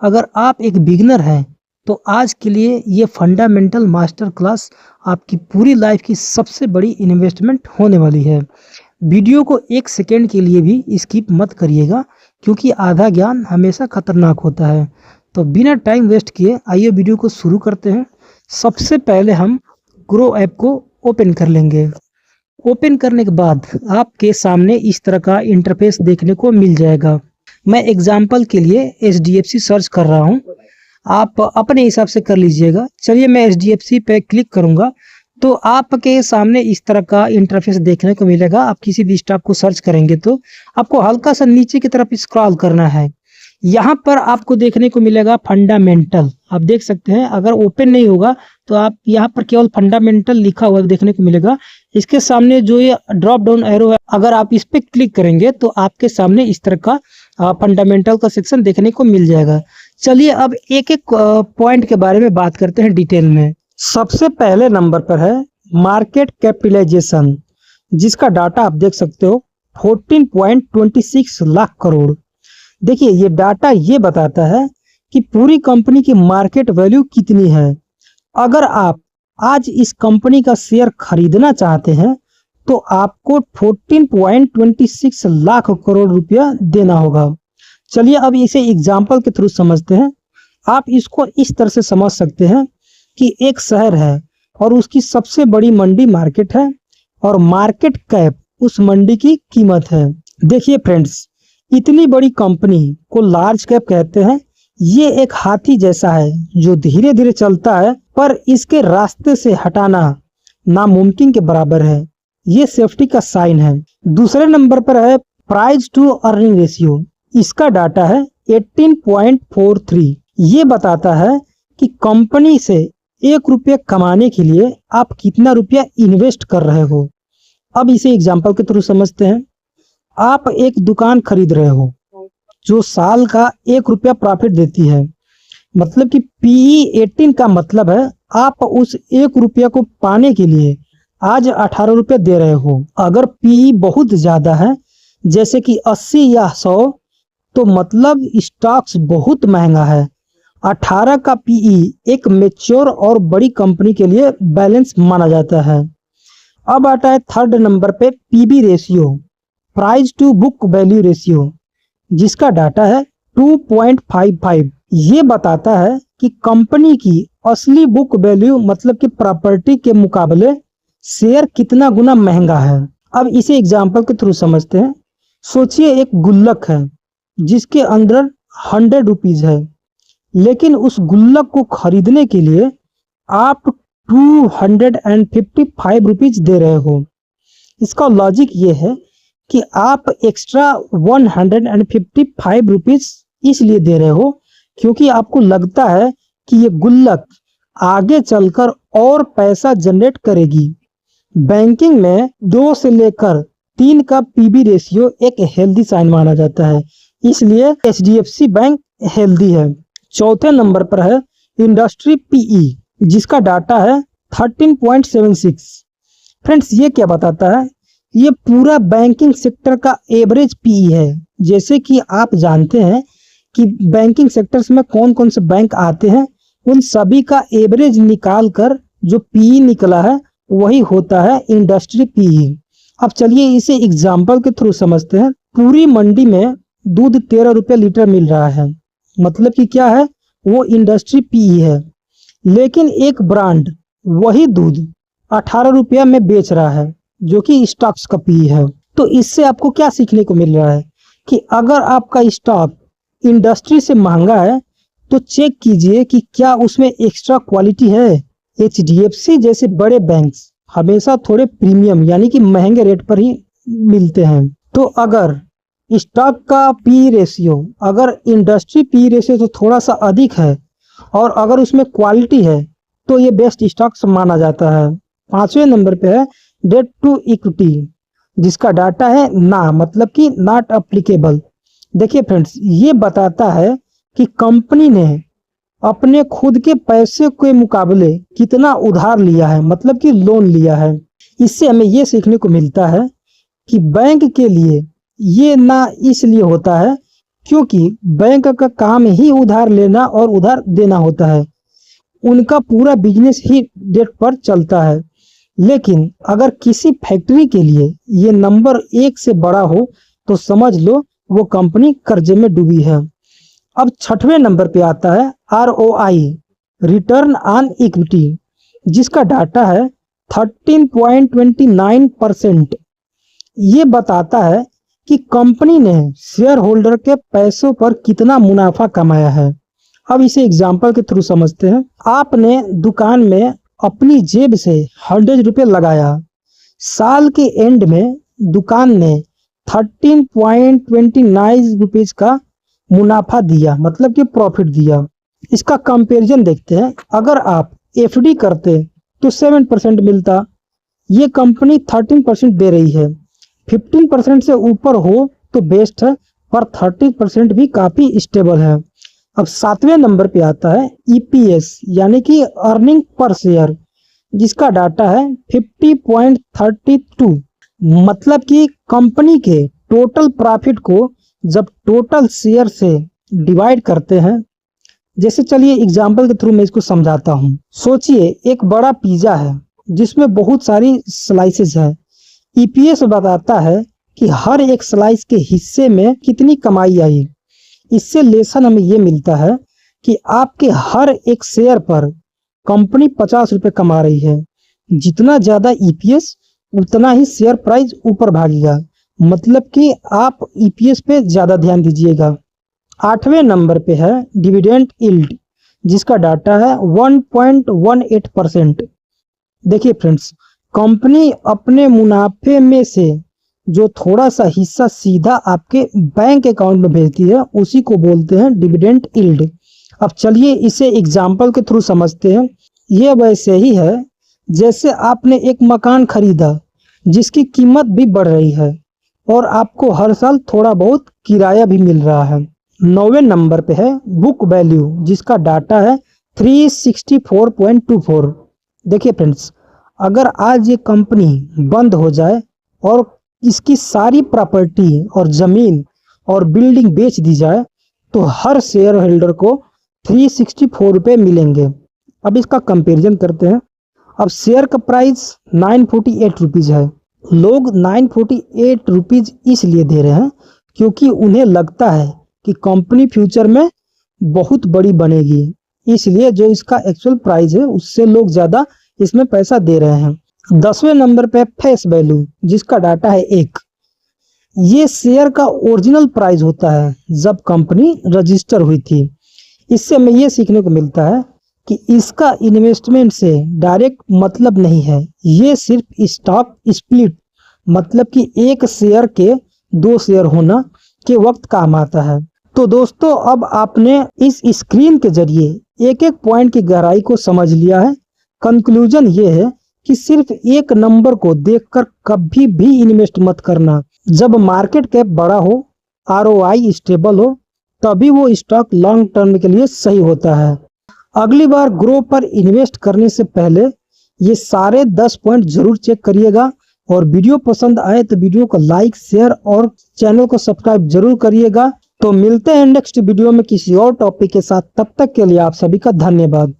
अगर आप एक बिगिनर हैं तो आज के लिए ये फंडामेंटल मास्टर क्लास आपकी पूरी लाइफ की सबसे बड़ी इन्वेस्टमेंट होने वाली है। वीडियो को एक सेकेंड के लिए भी स्किप मत करिएगा, क्योंकि आधा ज्ञान हमेशा खतरनाक होता है। तो बिना टाइम वेस्ट किए आइए वीडियो को शुरू करते हैं। सबसे पहले हम ग्रो ऐप को ओपन कर लेंगे। ओपन करने के बाद आपके सामने इस तरह का इंटरफेस देखने को मिल जाएगा। मैं एग्जाम्पल के लिए HDFC सर्च कर रहा हूँ, आप अपने हिसाब से कर लीजिएगा। चलिए मैं HDFC पे क्लिक करूँगा तो आपके सामने इस तरह का इंटरफेस देखने को मिलेगा। आप किसी भी स्टॉक को सर्च करेंगे तो आपको हल्का सा नीचे की तरफ स्क्रॉल करना है। यहाँ पर आपको देखने को मिलेगा फंडामेंटल। आप देख सकते हैं, अगर ओपन नहीं होगा तो आप यहाँ पर केवल फंडामेंटल लिखा हुआ देखने को मिलेगा। इसके सामने जो ये ड्रॉप डाउन एरो है, अगर आप इस पे क्लिक करेंगे तो आपके सामने इस तरह का फंडामेंटल का सेक्शन देखने को मिल जाएगा। चलिए अब एक एक पॉइंट के बारे में बात करते हैं डिटेल में। सबसे पहले नंबर पर है मार्केट कैपिटलाइजेशन, जिसका डाटा आप देख सकते हो 14.26 लाख करोड़। देखिए ये डाटा ये बताता है कि पूरी कंपनी की मार्केट वैल्यू कितनी है। अगर आप आज इस कंपनी का शेयर खरीदना चाहते हैं तो आपको 14.26 लाख करोड़ रुपया देना होगा। चलिए अब इसे एग्जाम्पल के थ्रू समझते हैं। आप इसको इस तरह से समझ सकते हैं कि एक शहर है और उसकी सबसे बड़ी मंडी मार्केट है और मार्केट कैप उस मंडी की कीमत है। देखिए फ्रेंड्स, इतनी बड़ी कंपनी को लार्ज कैप कहते हैं। ये एक हाथी जैसा है जो धीरे धीरे चलता है, पर इसके रास्ते से हटाना नामुमकिन के बराबर है। ये सेफ्टी का साइन है। दूसरे नंबर पर है प्राइस टू अर्निंग रेशियो। इसका डाटा है 18.43। ये बताता है कि कंपनी से 1 रुपया कमाने के लिए आप कितना रुपया इन्वेस्ट कर रहे हो। अब इसे एग्जाम्पल के थ्रू समझते हैं। आप एक दुकान खरीद रहे हो जो साल का 1 रुपया प्रॉफिट देती है, मतलब कि PE 18 का मतलब है आप उस 1 रुपया को पाने के लिए आज 18 रुपये दे रहे हो। अगर PE बहुत ज्यादा है, जैसे कि 80 या 100, तो मतलब स्टॉक्स बहुत महंगा है। 18 का PE एक मेच्योर और बड़ी कंपनी के लिए बैलेंस माना जाता है। अब आता है थर्ड नंबर पे PB ratio, price to book value ratio, जिसका डाटा है 2.55। ये बताता है कि कंपनी की असली बुक वैल्यू, मतलब कि प्रॉपर्टी के मुकाबले शेयर कितना गुना महंगा है। अब इसे एग्जाम्पल के थ्रू समझते हैं। सोचिए एक गुल्लक है जिसके अंदर 100 रुपीज है, लेकिन उस गुल्लक को खरीदने के लिए आप 255 रुपीज दे रहे हो। इसका लॉजिक ये है कि आप एक्स्ट्रा 155 रुपीज इसलिए दे रहे हो क्योंकि आपको लगता है कि ये गुल्लक आगे चलकर और पैसा जनरेट करेगी। बैंकिंग में 2 से लेकर 3 का PB रेशियो एक हेल्दी साइन माना जाता है, इसलिए HDFC बैंक हेल्दी है। चौथे नंबर पर है इंडस्ट्री PE, जिसका डाटा है 13.76। फ्रेंड्स ये क्या बताता है? ये पूरा बैंकिंग सेक्टर का एवरेज PE है। जैसे कि आप जानते हैं कि बैंकिंग सेक्टर्स में कौन कौन से बैंक आते हैं, उन सभी का एवरेज निकाल कर जो PE निकला है वही होता है इंडस्ट्री PE। अब चलिए इसे एग्जाम्पल के थ्रू समझते हैं। पूरी मंडी में दूध 13 रुपये लीटर मिल रहा है, मतलब कि क्या है, वो इंडस्ट्री PE है। लेकिन एक ब्रांड वही दूध 18 रुपया में बेच रहा है, जो कि स्टॉक्स का PE है। तो इससे आपको क्या सीखने को मिल रहा है कि अगर आपका स्टॉक इंडस्ट्री से महंगा है तो चेक कीजिए कि क्या उसमें एक्स्ट्रा क्वालिटी है। HDFC जैसे बड़े बैंक्स हमेशा थोड़े प्रीमियम यानी कि महंगे रेट पर ही मिलते हैं। तो अगर स्टॉक का PE रेशियो, अगर इंडस्ट्री PE रेशियो तो थोड़ा सा अधिक है और अगर उसमें क्वालिटी है तो ये बेस्ट स्टॉक्स माना जाता है। 5वें नंबर पे है डेट टू इक्विटी, जिसका डाटा है ना, मतलब कि नॉट अप्लीकेबल। देखिए फ्रेंड्स, ये बताता है कि कंपनी ने अपने खुद के पैसे के मुकाबले कितना उधार लिया है, मतलब कि लोन लिया है। इससे हमें ये सीखने को मिलता है कि बैंक के लिए ये ना इसलिए होता है क्योंकि बैंक का काम ही उधार लेना और उधार देना होता है। उनका पूरा बिजनेस ही डेट पर चलता है। लेकिन अगर किसी फैक्ट्री के लिए ये नंबर 1 से बड़ा हो तो समझ लो वो कंपनी कर्जे में डूबी है। अब 6वें नंबर पे आता है ROI, रिटर्न ऑन इक्विटी, जिसका डाटा है 13.29%। ये बताता है कि कंपनी ने शेयर होल्डर के पैसों पर कितना मुनाफा कमाया है। अब इसे एग्जाम्पल के थ्रू समझते हैं। आपने दुकान में अपनी जेब से 100 रुपये लगाया, साल के एंड में दुकान ने 13.29 रुपीज का मुनाफा दिया, मतलब कि प्रॉफिट दिया। इसका कंपैरिजन देखते हैं। अगर आप FD करते तो 7% मिलता, ये कंपनी 13% दे रही है। 15% से ऊपर हो तो बेस्ट है, पर 30% भी काफी स्टेबल है। अब 7वें नंबर पे आता है EPS, यानी कि अर्निंग पर शेयर, जिसका डाटा है 50.32। मतलब कि कंपनी के टोटल प्रॉफिट को जब टोटल शेयर से डिवाइड करते हैं, जैसे चलिए एग्जाम्पल के थ्रू मैं इसको समझाता हूँ। सोचिए एक बड़ा पिज्जा है जिसमें बहुत सारी स्लाइसेस है। EPS बताता है कि हर एक स्लाइस के हिस्से में कितनी कमाई आई। इससे लेसन हमें ये मिलता है कि आपके हर एक शेयर पर कंपनी 50 रुपए कमा रही है। जितना ज्यादा EPS उतना ही शेयर प्राइस ऊपर भागेगा, मतलब कि आप EPS पे ज्यादा ध्यान दीजिएगा। 8वें नंबर पे है डिविडेंड यील्ड, जिसका डाटा है 1.18%। देखिए फ्रेंड्स, कंपनी अपने मुनाफे में से जो थोड़ा सा हिस्सा सीधा आपके बैंक अकाउंट में भेजती है, उसी को बोलते हैं डिविडेंड यील्ड। अब चलिए इसे एग्जाम्पल के थ्रू समझते हैं। ये वैसे ही है जैसे आपने एक मकान खरीदा जिसकी कीमत भी बढ़ रही है और आपको हर साल थोड़ा बहुत किराया भी मिल रहा है। 9वें नंबर पे है बुक वैल्यू, जिसका डाटा है 364.24। देखिए फ्रेंड्स, अगर आज ये कंपनी बंद हो जाए और इसकी सारी प्रॉपर्टी और जमीन और बिल्डिंग बेच दी जाए तो हर शेयर होल्डर को 364 रुपये मिलेंगे। अब इसका कंपैरिजन करते हैं। अब शेयर का प्राइस 948 रुपीज़ है। लोग 948 रुपीज़ इसलिए दे रहे हैं क्योंकि उन्हें लगता है कि कंपनी फ्यूचर में बहुत बड़ी बनेगी, इसलिए जो इसका एक्चुअल प्राइस है उससे लोग ज़्यादा इसमें पैसा दे रहे हैं। 10वें नंबर पे फेस वैल्यू, जिसका डाटा है 1। ये शेयर का ओरिजिनल प्राइस होता है जब कंपनी रजिस्टर हुई थी। इससे हमें ये सीखने को मिलता है कि इसका इन्वेस्टमेंट से डायरेक्ट मतलब नहीं है। ये सिर्फ स्टॉक स्प्लिट, मतलब कि एक शेयर के 2 शेयर होना के वक्त काम आता है। तो दोस्तों, अब आपने इस स्क्रीन के जरिए एक एक पॉइंट की गहराई को समझ लिया है। कंक्लूजन ये है कि सिर्फ एक नंबर को देखकर कभी भी इन्वेस्ट मत करना। जब मार्केट कैप बड़ा हो, ROI स्टेबल हो, तभी वो स्टॉक लॉन्ग टर्म के लिए सही होता है। अगली बार ग्रो पर इन्वेस्ट करने से पहले ये सारे 10 पॉइंट जरूर चेक करिएगा। और वीडियो पसंद आए तो वीडियो को लाइक, शेयर और चैनल को सब्सक्राइब जरूर करिएगा। तो मिलते हैं नेक्स्ट वीडियो में किसी और टॉपिक के साथ। तब तक के लिए आप सभी का धन्यवाद।